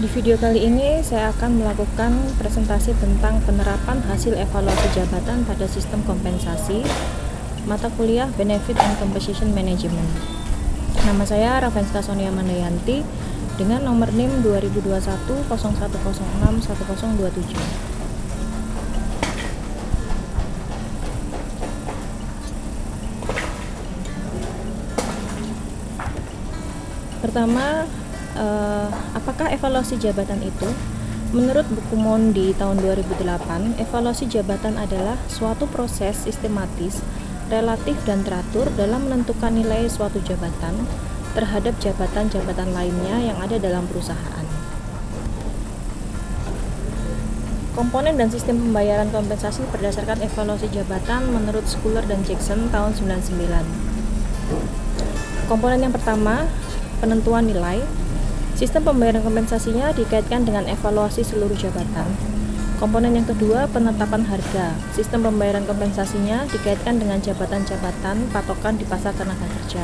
Di video kali ini saya akan melakukan presentasi tentang penerapan hasil evaluasi jabatan pada sistem kompensasi mata kuliah Benefit and Compensation Management. Nama saya Ravenska Sonia Mandayanti dengan nomor NIM 2021 0106 1027. Pertama, apakah evaluasi jabatan itu? Menurut buku Mondi tahun 2008, evaluasi jabatan adalah suatu proses sistematis, relatif dan teratur dalam menentukan nilai suatu jabatan terhadap jabatan-jabatan lainnya yang ada dalam perusahaan. Komponen dan sistem pembayaran kompensasi berdasarkan evaluasi jabatan menurut Schuler dan Jackson tahun 99. Komponen yang pertama, penentuan nilai. Sistem pembayaran kompensasinya dikaitkan dengan evaluasi seluruh jabatan. Komponen yang kedua, penetapan harga. Sistem pembayaran kompensasinya dikaitkan dengan jabatan-jabatan patokan di pasar tenaga kerja.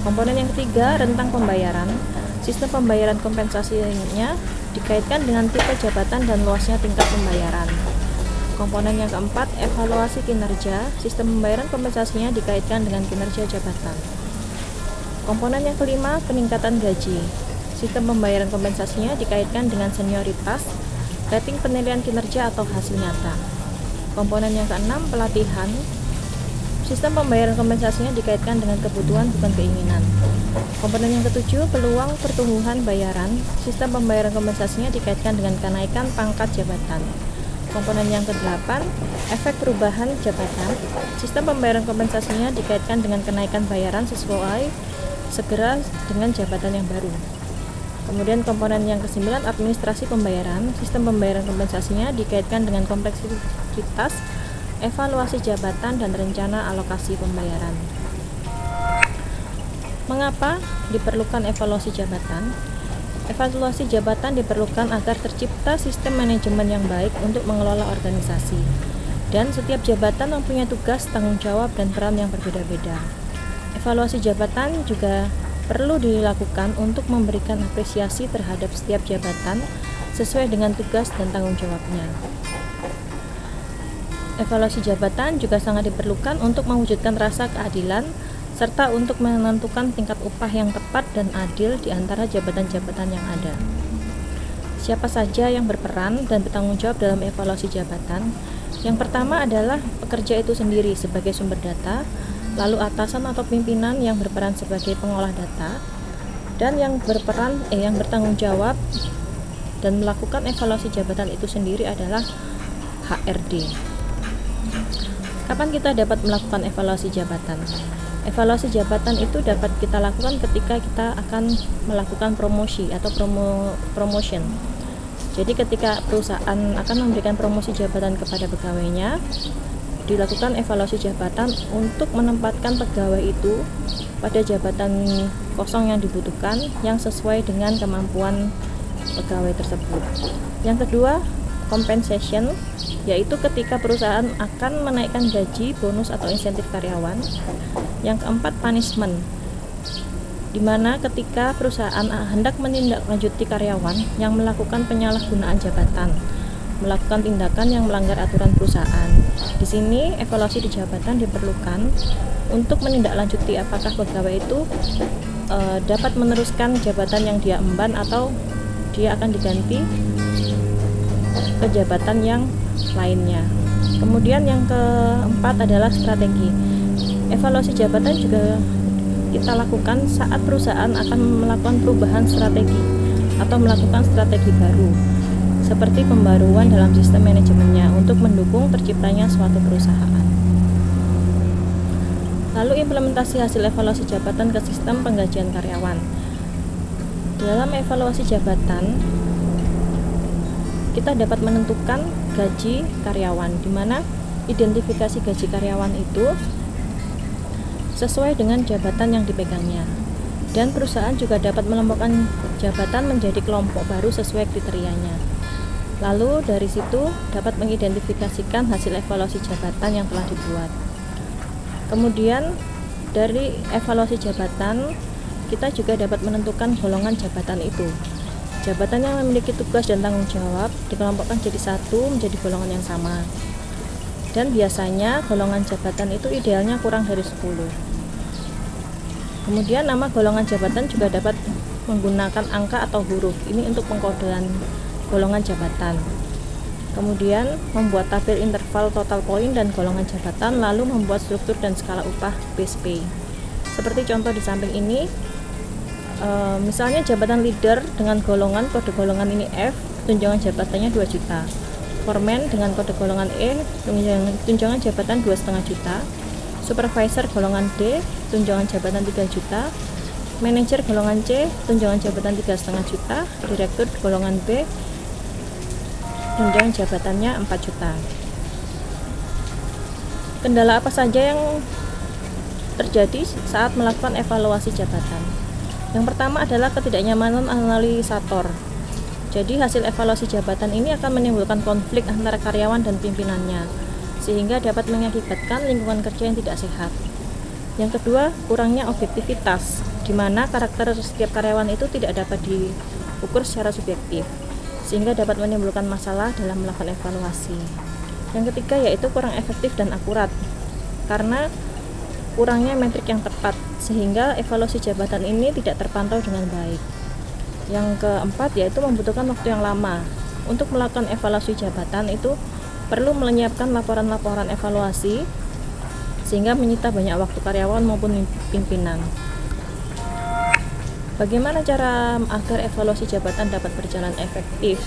Komponen yang ketiga, rentang pembayaran. Sistem pembayaran kompensasinya dikaitkan dengan tipe jabatan dan luasnya tingkat pembayaran. Komponen yang keempat, evaluasi kinerja. Sistem pembayaran kompensasinya dikaitkan dengan kinerja jabatan. Komponen yang kelima, peningkatan gaji. Sistem pembayaran kompensasinya dikaitkan dengan senioritas, rating penilaian kinerja atau hasil nyata. Komponen yang keenam, pelatihan. Sistem pembayaran kompensasinya dikaitkan dengan kebutuhan bukan keinginan. Komponen yang ketujuh, peluang pertumbuhan bayaran. Sistem pembayaran kompensasinya dikaitkan dengan kenaikan pangkat jabatan. Komponen yang kedelapan, efek perubahan jabatan. Sistem pembayaran kompensasinya dikaitkan dengan kenaikan bayaran sesuai segera dengan jabatan yang baru. Kemudian komponen yang ke-9, administrasi pembayaran. Sistem pembayaran kompensasinya dikaitkan dengan kompleksitas, evaluasi jabatan, dan rencana alokasi pembayaran. Mengapa diperlukan evaluasi jabatan? Evaluasi jabatan diperlukan agar tercipta sistem manajemen yang baik untuk mengelola organisasi. Dan setiap jabatan mempunyai tugas, tanggung jawab, dan peran yang berbeda-beda. Evaluasi jabatan juga perlu dilakukan untuk memberikan apresiasi terhadap setiap jabatan sesuai dengan tugas dan tanggung jawabnya. Evaluasi jabatan juga sangat diperlukan untuk mewujudkan rasa keadilan serta untuk menentukan tingkat upah yang tepat dan adil di antara jabatan-jabatan yang ada. Siapa saja yang berperan dan bertanggung jawab dalam evaluasi jabatan? Yang pertama adalah pekerja itu sendiri sebagai sumber data, lalu atasan atau pimpinan yang berperan sebagai pengolah data, dan yang bertanggung jawab dan melakukan evaluasi jabatan itu sendiri adalah HRD. Kapan kita dapat melakukan evaluasi jabatan? Evaluasi jabatan itu dapat kita lakukan ketika kita akan melakukan promosi atau promotion. Jadi ketika perusahaan akan memberikan promosi jabatan kepada pegawainya, dilakukan evaluasi jabatan untuk menempatkan pegawai itu pada jabatan kosong yang dibutuhkan yang sesuai dengan kemampuan pegawai tersebut. Yang kedua, compensation, yaitu ketika perusahaan akan menaikkan gaji, bonus atau insentif karyawan. Yang keempat, punishment, di mana ketika perusahaan hendak menindaklanjuti karyawan yang melakukan penyalahgunaan jabatan, melakukan tindakan yang melanggar aturan perusahaan. Di sini evaluasi di jabatan diperlukan untuk menindaklanjuti apakah pegawai itu dapat meneruskan jabatan yang dia emban atau dia akan diganti ke jabatan yang lainnya. Kemudian yang keempat adalah strategi. Evaluasi jabatan juga kita lakukan saat perusahaan akan melakukan perubahan strategi atau melakukan strategi baru, seperti pembaruan dalam sistem manajemennya untuk mendukung terciptanya suatu perusahaan. Lalu implementasi hasil evaluasi jabatan ke sistem penggajian karyawan. Dalam evaluasi jabatan, kita dapat menentukan gaji karyawan, di mana identifikasi gaji karyawan itu sesuai dengan jabatan yang dipegangnya. Dan perusahaan juga dapat mengelompokkan jabatan menjadi kelompok baru sesuai kriterianya. Lalu dari situ dapat mengidentifikasikan hasil evaluasi jabatan yang telah dibuat. Kemudian dari evaluasi jabatan kita juga dapat menentukan golongan jabatan itu. Jabatan yang memiliki tugas dan tanggung jawab dikelompokkan jadi satu menjadi golongan yang sama. Dan biasanya golongan jabatan itu idealnya kurang dari 10. Kemudian nama golongan jabatan juga dapat menggunakan angka atau huruf. Ini untuk pengkodean golongan jabatan. Kemudian membuat tabel interval total poin dan golongan jabatan, lalu membuat struktur dan skala upah base pay. Seperti contoh di samping ini, misalnya jabatan leader dengan golongan kode golongan ini F, tunjangan jabatannya 2 juta. Foreman dengan kode golongan E, tunjangan jabatan 2,5 juta. Supervisor golongan D, tunjangan jabatan 3 juta. Manajer golongan C, tunjangan jabatan 3,5 juta. Direktur golongan B, tunjangan jabatannya 4 juta. Kendala apa saja yang terjadi saat melakukan evaluasi jabatan? Yang pertama adalah ketidaknyamanan analisator. Jadi hasil evaluasi jabatan ini akan menimbulkan konflik antara karyawan dan pimpinannya, sehingga dapat mengakibatkan lingkungan kerja yang tidak sehat. Yang kedua, kurangnya objektivitas, di mana karakter setiap karyawan itu tidak dapat diukur secara subjektif, sehingga dapat menimbulkan masalah dalam melakukan evaluasi. Yang ketiga yaitu kurang efektif dan akurat, karena kurangnya metrik yang tepat, sehingga evaluasi jabatan ini tidak terpantau dengan baik. Yang keempat yaitu membutuhkan waktu yang lama. Untuk melakukan evaluasi jabatan itu perlu menyiapkan laporan-laporan evaluasi, sehingga menyita banyak waktu karyawan maupun pimpinan. Bagaimana cara agar evaluasi jabatan dapat berjalan efektif?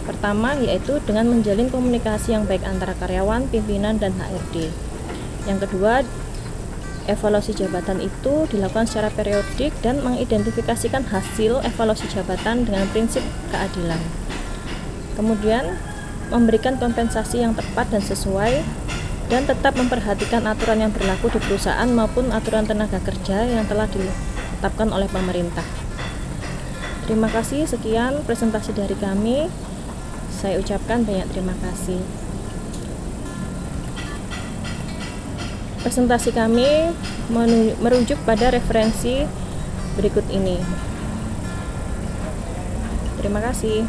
Pertama yaitu dengan menjalin komunikasi yang baik antara karyawan, pimpinan, dan HRD. Yang kedua, evaluasi jabatan itu dilakukan secara periodik dan mengidentifikasikan hasil evaluasi jabatan dengan prinsip keadilan. Kemudian, memberikan kompensasi yang tepat dan sesuai, dan tetap memperhatikan aturan yang berlaku di perusahaan maupun aturan tenaga kerja yang telah ditetapkan oleh pemerintah. Terima kasih, sekian presentasi dari kami. Saya ucapkan banyak terima kasih. Presentasi kami merujuk pada referensi berikut ini. Terima kasih.